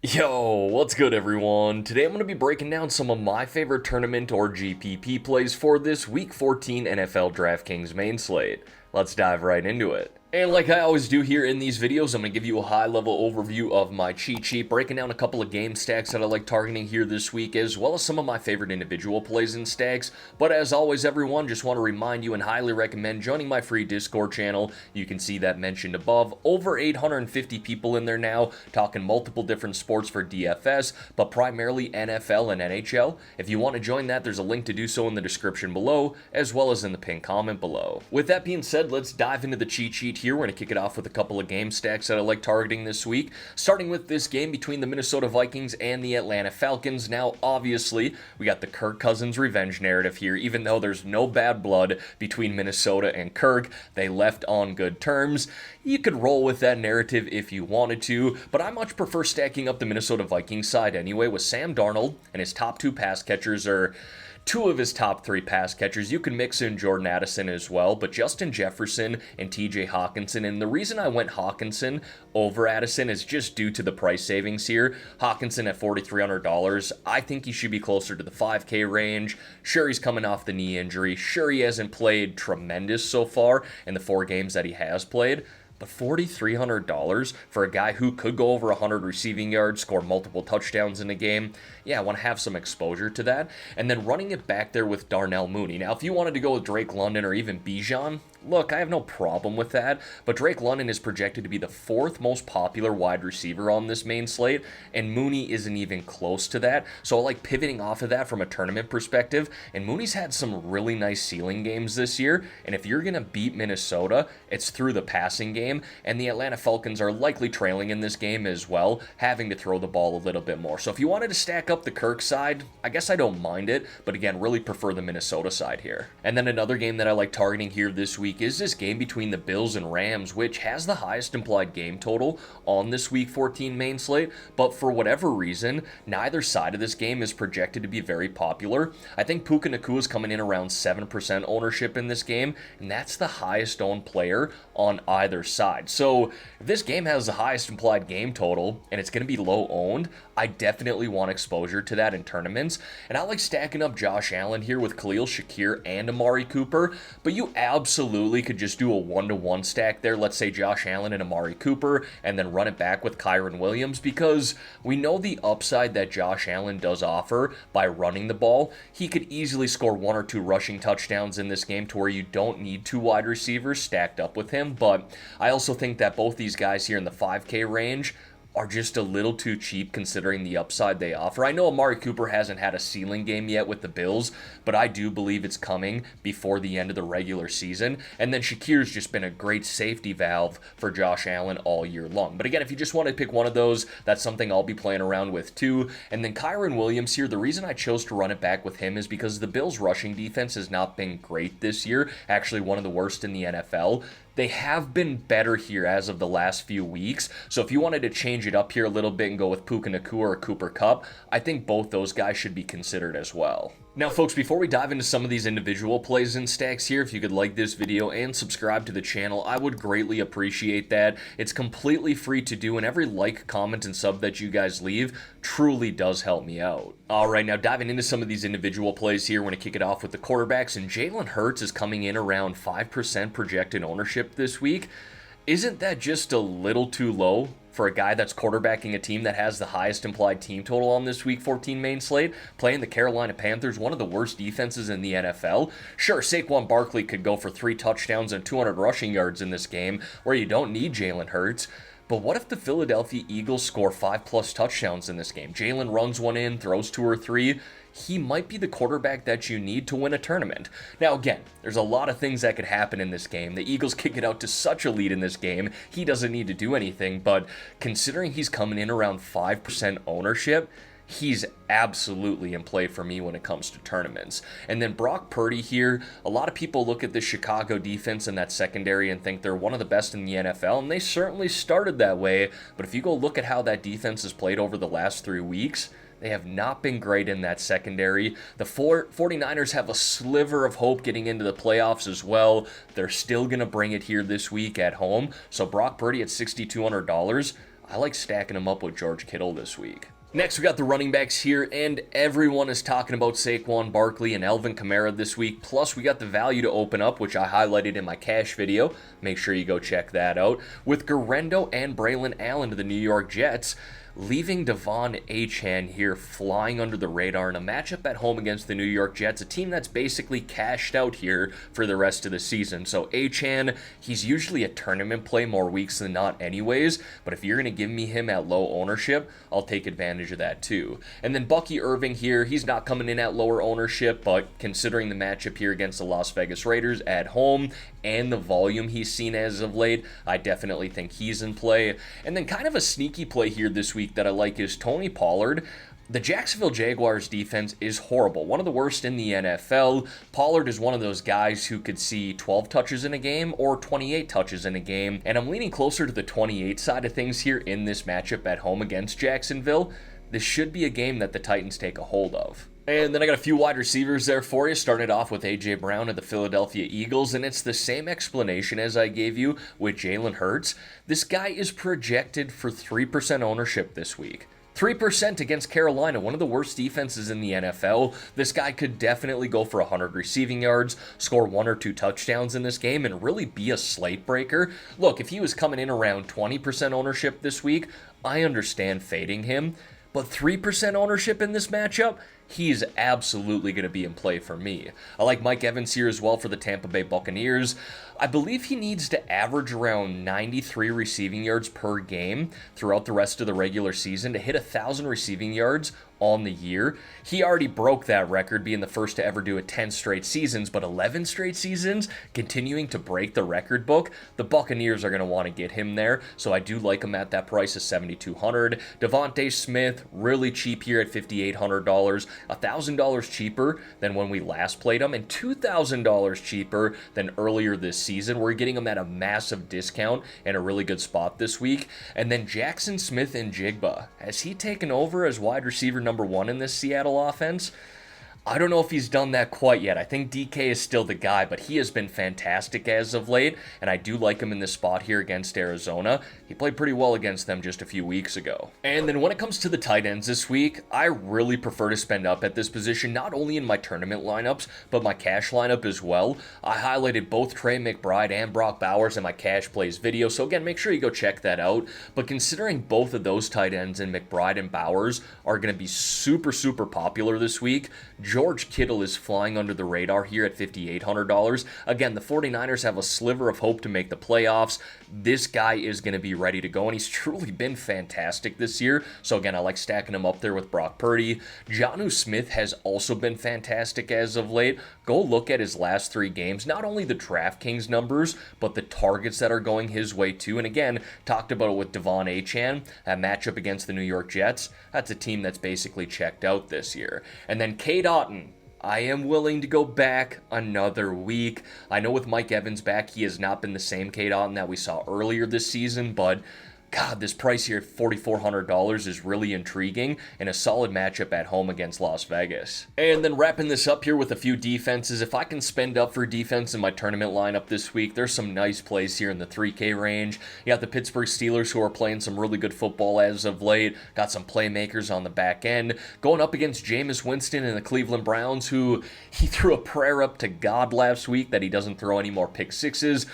Yo, what's good everyone? Today I'm going to be breaking down some of my favorite tournament or GPP plays for this Week 14 NFL DraftKings main slate. Let's dive right into it. And like I always do here in these videos, I'm going to give you a high-level overview of my cheat sheet, breaking down a couple of game stacks that I like targeting here this week, as well as some of my favorite individual plays and stacks. But as always, everyone, just want to remind you and highly recommend joining my free Discord channel. You can see that mentioned above. Over 850 people in there now, talking multiple different sports for DFS, but primarily NFL and NHL. If you want to join that, there's a link to do so in the description below, as well as in the pinned comment below. With that being said, let's dive into the cheat sheet here. We're going to kick it off with a couple of game stacks that I like targeting this week, starting with this game between the Minnesota Vikings and the Atlanta Falcons. Now, obviously, we got the Kirk Cousins revenge narrative here, even though there's no bad blood between Minnesota and Kirk. They left on good terms. You could roll with that narrative if you wanted to, but I much prefer stacking up the Minnesota Vikings side anyway, with Sam Darnold and his top two pass catchers are two of his top three pass catchers. You can mix in Jordan Addison as well, but Justin Jefferson and TJ Hawkinson. And the reason I went Hawkinson over Addison is just due to the price savings here. Hawkinson at $4,300. I think he should be closer to the 5K range. Sure, he's coming off the knee injury. Sure, he hasn't played tremendous so far in the 4 games that he has played. But $4,300 for a guy who could go over 100 receiving yards, score multiple touchdowns in a game, yeah, I want to have some exposure to that. And then running it back there with Darnell Mooney. Now, if you wanted to go with Drake London or even Bijan, look, I have no problem with that, but Drake London is projected to be the 4th most popular wide receiver on this main slate, and Mooney isn't even close to that. So I like pivoting off of that from a tournament perspective, and Mooney's had some really nice ceiling games this year, and if you're going to beat Minnesota, it's through the passing game, and the Atlanta Falcons are likely trailing in this game as well, having to throw the ball a little bit more. So if you wanted to stack up the Kirk side, I guess I don't mind it, but again, really prefer the Minnesota side here. And then another game that I like targeting here this week is this game between the Bills and Rams, which has the highest implied game total on this Week 14 main slate, but for whatever reason, neither side of this game is projected to be very popular. I think Puka Nacua is coming in around 7% ownership in this game, and that's the highest owned player on either side. So if this game has the highest implied game total, and it's going to be low owned, I definitely want exposure to that in tournaments, and I like stacking up Josh Allen here with Khalil Shakir and Amari Cooper, but you absolutely could just do a 1-to-1 stack there. Let's say Josh Allen and Amari Cooper, and then run it back with Kyren Williams, because we know the upside that Josh Allen does offer by running the ball. He could easily score 1 or 2 rushing touchdowns in this game to where you don't need 2 wide receivers stacked up with him, but I also think that both these guys here in the 5K range are just a little too cheap considering the upside they offer. I know Amari Cooper hasn't had a ceiling game yet with the Bills, but I do believe it's coming before the end of the regular season. And then Shakir's just been a great safety valve for Josh Allen all year long. But again, if you just want to pick one of those, that's something I'll be playing around with too. And then Kyren Williams here, the reason I chose to run it back with him is because the Bills' rushing defense has not been great this year, actually one of the worst in the NFL. They have been better here as of the last few weeks, so if you wanted to change it up here a little bit and go with Puka Nacua or Cooper Kupp, I think both those guys should be considered as well. Now folks, before we dive into some of these individual plays and stacks here, if you could like this video and subscribe to the channel, I would greatly appreciate that. It's completely free to do, and every like, comment, and sub that you guys leave truly does help me out. Alright, now diving into some of these individual plays here, we're going to kick it off with the quarterbacks, and Jalen Hurts is coming in around 5% projected ownership this week. Isn't that just a little too low for a guy that's quarterbacking a team that has the highest implied team total on this Week 14 main slate, playing the Carolina Panthers, one of the worst defenses in the NFL? Sure, Saquon Barkley could go for 3 touchdowns and 200 rushing yards in this game, where you don't need Jalen Hurts. But what if the Philadelphia Eagles score 5+ touchdowns in this game? Jalen runs one in, throws 2 or 3. He might be the quarterback that you need to win a tournament. Now again, there's a lot of things that could happen in this game. The Eagles kick it out to such a lead in this game, he doesn't need to do anything, but considering he's coming in around 5% ownership, he's absolutely in play for me when it comes to tournaments. And then Brock Purdy here, a lot of people look at the Chicago defense and that secondary and think they're one of the best in the NFL, and they certainly started that way, but if you go look at how that defense has played over the last 3 weeks, they have not been great in that secondary. The 49ers have a sliver of hope getting into the playoffs as well. They're still going to bring it here this week at home. So Brock Purdy at $6,200. I like stacking him up with George Kittle this week. Next, we got the running backs here, and everyone is talking about Saquon Barkley and Alvin Kamara this week. Plus, we got the value to open up, which I highlighted in my cash video. Make sure you go check that out. With Garendo and Braylon Allen to the New York Jets, leaving Devon Achane here flying under the radar in a matchup at home against the New York Jets, a team that's basically cashed out here for the rest of the season. So Achane, he's usually a tournament play more weeks than not anyways, but if you're going to give me him at low ownership, I'll take advantage of that too. And then Bucky Irving here, he's not coming in at lower ownership, but considering the matchup here against the Las Vegas Raiders at home and the volume he's seen as of late, I definitely think he's in play. And then kind of a sneaky play here this week that I like is Tony Pollard. The Jacksonville Jaguars defense is horrible, one of the worst in the NFL. Pollard is one of those guys who could see 12 touches in a game or 28 touches in a game, and I'm leaning closer to the 28 side of things here in this matchup at home against Jacksonville. This should be a game that the Titans take a hold of. And then I got a few wide receivers there for you. Started off with A.J. Brown of the Philadelphia Eagles, and it's the same explanation as I gave you with Jalen Hurts. This guy is projected for 3% ownership this week. 3% against Carolina, one of the worst defenses in the NFL. This guy could definitely go for 100 receiving yards, score 1 or 2 touchdowns in this game, and really be a slate breaker. Look, if he was coming in around 20% ownership this week, I understand fading him. But 3% ownership in this matchup, he's absolutely going to be in play for me. I like Mike Evans here as well for the Tampa Bay Buccaneers. I believe he needs to average around 93 receiving yards per game throughout the rest of the regular season to hit 1,000 receiving yards on the year. He already broke that record, being the first to ever do it 10 straight seasons, but 11 straight seasons, continuing to break the record book. The Buccaneers are going to want to get him there, so I do like him at that price of $7,200. Devontae Smith, really cheap here at $5,800, $1,000 cheaper than when we last played him, and $2,000 cheaper than earlier this season. We're getting him at a massive discount and a really good spot this week. And then Jackson Smith and Jigba, has he taken over as wide receiver number 1 in this Seattle offense? I don't know if he's done that quite yet. I think DK is still the guy, but he has been fantastic as of late, and I do like him in this spot here against Arizona. He played pretty well against them just a few weeks ago. And then when it comes to the tight ends this week, I really prefer to spend up at this position, not only in my tournament lineups, but my cash lineup as well. I highlighted both Trey McBride and Brock Bowers in my cash plays video, so again, make sure you go check that out. But considering both of those tight ends and McBride and Bowers are going to be super popular this week, George Kittle is flying under the radar here at $5,800. Again, the 49ers have a sliver of hope to make the playoffs. This guy is going to be ready to go, and he's truly been fantastic this year. So again, I like stacking him up there with Brock Purdy. Jonnu Smith has also been fantastic as of late. Go look at his last 3 games, not only the DraftKings numbers, but the targets that are going his way too. And again, talked about it with Devon Achane, that matchup against the New York Jets. That's a team that's basically checked out this year. And then Cade Otton, I am willing to go back another week. I know with Mike Evans back, he has not been the same Cade Otton that we saw earlier this season, but God, this price here, $4,400, is really intriguing and a solid matchup at home against Las Vegas. And then wrapping this up here with a few defenses. If I can spend up for defense in my tournament lineup this week, there's some nice plays here in the 3K range. You got the Pittsburgh Steelers, who are playing some really good football as of late. Got some playmakers on the back end. Going up against Jameis Winston and the Cleveland Browns, who he threw a prayer up to God last week that he doesn't throw any more pick sixes.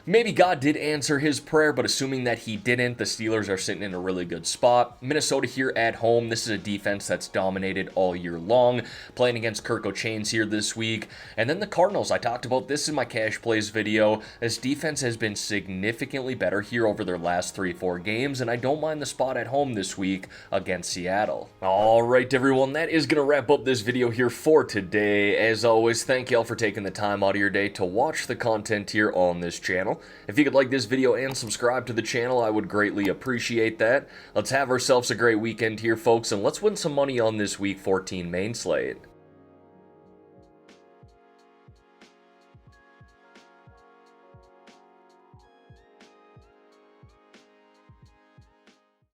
Maybe God did answer his prayer, but assuming that he didn't, the Steelers are sitting in a really good spot. Minnesota here at home. This is a defense that's dominated all year long, playing against Kirk O'Chains here this week. And then the Cardinals, I talked about this in my cash plays video. This defense has been significantly better here over their last 3-4 games, and I don't mind the spot at home this week against Seattle. All right, everyone, that is going to wrap up this video here for today. As always, thank y'all for taking the time out of your day to watch the content here on this channel. If you could like this video and subscribe to the channel, I would greatly appreciate that. Let's have ourselves a great weekend here, folks, and let's win some money on this Week 14 main slate.